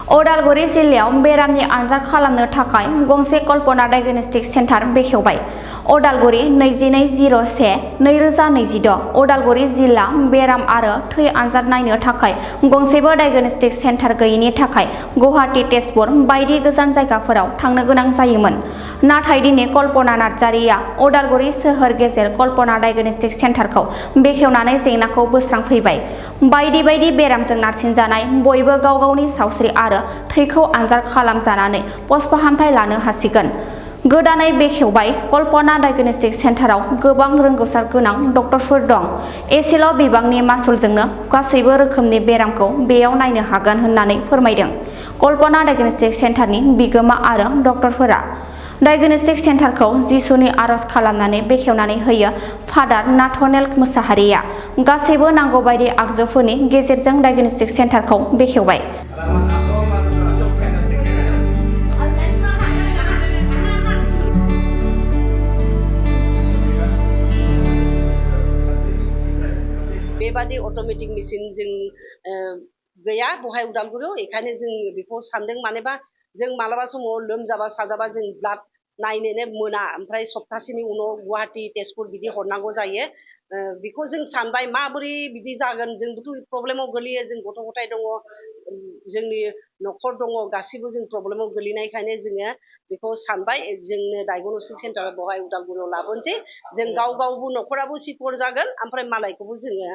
उदालगुरि जिल्लायाव बेरामनि आनजाद खालामनो थाखाय गंसे कल्पना डायग्नोस्टिक सेन्टार बेखेवबाय। उदालगुरि 22/01/2026 उदालगुरि जिल्ला बेराम आरो थै आनजाद नायनो थाखाय गंसेबो डायग्नोस्टिक सेन्टार गैयैनि थाखाय गुवाहाटी, तेजपुर बायदि गोजान जायगाफोराव थांनो गोनां जायोमोन। नाथाय दिनै कल्पना नार्जारिया उदालगुरि सोहोर गेजेर कल्पना डायग्नोस्टिक सेन्टारखौ बेखेवनानै जेंनाखौ बोस्रांफैबाय। बायदि बायदि बेरामजों नारसिनजानाय बयबो गाव गावनि सावस्रि आरो थैखौ आनजाद खालामजानानै पस्ट फाहामथाय लानो हासिगोन। गोदानै बेखेवबाय कल्पना डायग्नोस्टिक सेन्टाराव गोबां रोंगौसा गोनां डक्टरफोर दं। एसेल' बिबांनि मासुलजोंनो गासैबो रोखोमनि बेरामखौ बेयाव नायनो हागोन होननानै फोरमायदों कल्पना डायग्नोस्टिक सेन्टारनि बिगोमा आरो डक्टरफोरा। डायग्नोस्टिक सेन्टारखौ जिसुनि आरज खालामनानै बेखेवनानै होयो फादार नाथनेल मोसाहारिया। गासैबो नांगौ बायदि आगजुफोरनि गेजेरजों डायग्नोस्टिक सेन्टारखौ बेखेवबाय। बेबादि अट'मेटिक मेसिन जों गैया बहाय उदालगुरियाव, बेखायनो जों बेखौ सानदों। मानोबा जों मालाबा समाव लोमजाबा साजाबा जों ब्लाड नायनोनो मोना, ओमफ्राय सप्तासेनि उनाव गुवाहाटी, तेजपुर बिदि हरनांगौ जायो। बेखौ जों सानबाय माबोरै बिदि जागोन, जोंबोथ' प्रब्लेमाव गोलैयो। जों गथ' गथाय दङ, जोंनि न'खर दङ, गासिबो जों प्रब्लेमाव गोलैनायखायनो जोङो बेखौ सानबाय जोंनो डायग्नोस्टिक सेन्टार बहाय उदालगुरियाव लाबोनोसै। जों गाव गावबो न'खराबो सिकिउर जागोन, ओमफ्राय मालायखौबो जोङो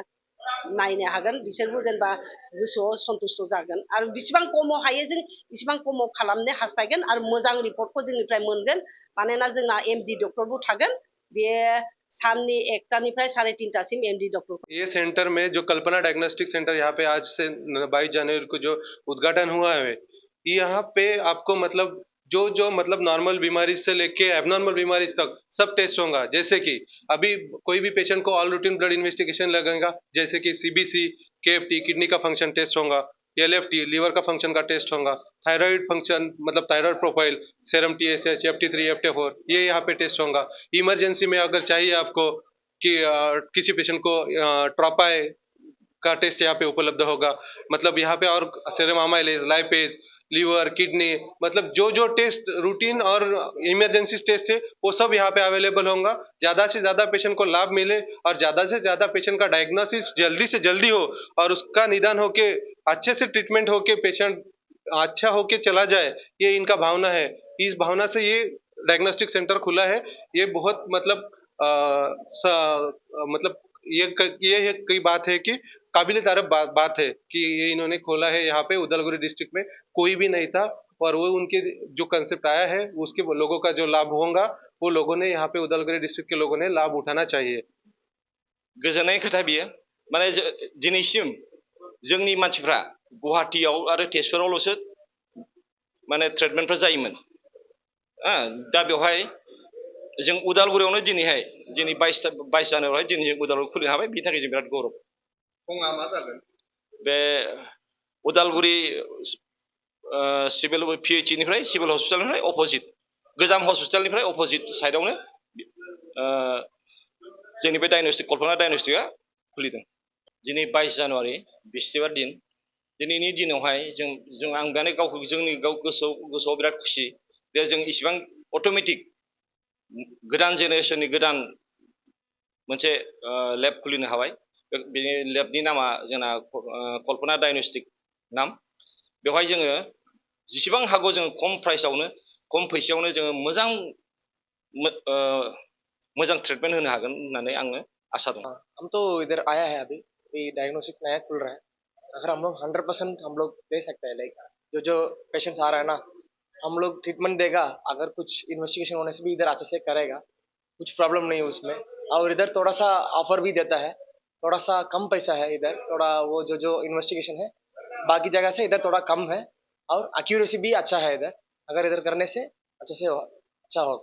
नायनो हागोन। बिसोरबो जेनेबा गोसोआव सन्तुष्ट जागोन आरो बिसिबां खमाव हायो जों इसिबां खमाव खालामनो हास्थायगोन आरो मोजां रिपर्टखौ जोंनिफ्राय मोनगोन। मानोना जोंना MD डक्टरबो थागोन। बे साननि 1टानिफ्राय 3:30 MD डक्टर। ये सेंटर में जो कल्पना डायग्नोस्टिक सेंटर यहाँ पे आज से 22 जनवरी को जो उद्घाटन हुआ है, यहाँ पे आपको मतलब जो मतलब नॉर्मल बीमारी से लेके एबनॉर्मल बीमारी तक सब टेस्ट होगा। जैसे कि अभी कोई भी पेशेंट को ऑल रूटीन ब्लड इन्वेस्टिगेशन लगेगा, जैसे कि CBC, KFT किडनी का फंक्शन टेस्ट होगा, LFT लीवर का फंक्शन का टेस्ट होगा, थायराइड फंक्शन मतलब thyroid profile, serum TSH, FT3, FT4 ये यहाँ पे टेस्ट होगा। इमरजेंसी में अगर चाहिए आपको कि किसी पेशेंट को ट्रोपाई का टेस्ट यहाँ पे उपलब्ध होगा। मतलब यहाँ पे और serum amylase, lipase, liver, kidney मतलब जो टेस्ट रूटीन और इमरजेंसी टेस्ट है वो सब यहाँ पे अवेलेबल होगा। ज्यादा से ज्यादा पेशेंट को लाभ मिले और ज्यादा से ज्यादा पेशेंट का डायग्नोसिस जल्दी से जल्दी हो और उसका निदान होके अच्छे से ट्रीटमेंट होके पेशेंट अच्छा होके चला जाए, ये इनका भावना है। इस भावना से ये डायग्नोस्टिक सेंटर खुला है। ये बहुत मतलब मतलब ये कई बात है कि काबिल तारीफ बात है कि ये इन्होंने खोला है। यहाँ पे उदालगुरी डिस्ट्रिक्ट में कोई भी नहीं था और वो उनके जो कंसेप्ट आया है उसके लोगों का जो लाभ होगा वो लोगों ने यहाँ पे उदालगुरी डिस्ट्रिक्ट के लोगों ने लाभ उठाना चाहिए। गोजोननाय खोथा बियो। माने दिनैसिम जोंनि मानसिफ्रा गुवाहाटीयाव आरो तेजपुरावल'सो माने ट्रिटमेन्टफोर जायोमोन। दा बेवहाय जों उदालगुरियावनो दिनै 22 जानुवारियावहाय दिनै जों उदालगुरि खुलिनो हाबाय। बिनि थाखाय जों बिराद गौरब। फुङा मा जागोन? बे उदालगुरि सिभिल PHC निफ्राय सिभिल हस्पिटालनिफ्राय अपोजिट, गोजाम हस्पिटालनिफ्राय अपोजिट साइडआवनो जोंनि बे डायग्नोस्टिक कल्पना डायग्नोस्टिकआ खुलिदों। दिनै 22 जानुवारि बिस्थिबार दिन। दिनैनि दिनावहाय आं माने गावखौ जोंनि गोसोआव बिराद खुसि जे जों इसिबां अट'मेटिक गोदान जेनेरेसननि गोदान मोनसे लेब खुलिनो हाबाय। बेनि लेबनि नामा जोंना कल्पना डायग्नोस्टिक नाम। बेवहाय जोङो जेसेबां हागौ जोङो खम प्राइसआवनो खम फैसायावनो जोङो मोजां ट्रिटमेंट होनो हागोन होननानै आङो आसा दं। हम तो इधर आया है अभी डायग्नोस्टिक नया खुल रहा है। अगर हम लोग 100% हम लोग दे सकते हैं, लाइक जो पेशेंट्स आ रहा है ना, हम लोग ट्रीटमेंट देगा। अगर कुछ इन्वेस्टिगेशन होने से भी इधर अच्छे से करेगा, कुछ प्रॉब्लम नहीं है उसमें। और इधर थोड़ा सा ऑफर भी देता है, थोड़ा सा कम पैसा है इधर। थोड़ा वो जो इन्वेस्टिगेशन है बाकी जगह से इधर थोड़ा कम है और एक्यूरेसी भी अच्छा है इधर। अगर इधर करने से अच्छे से अच्छा होगा।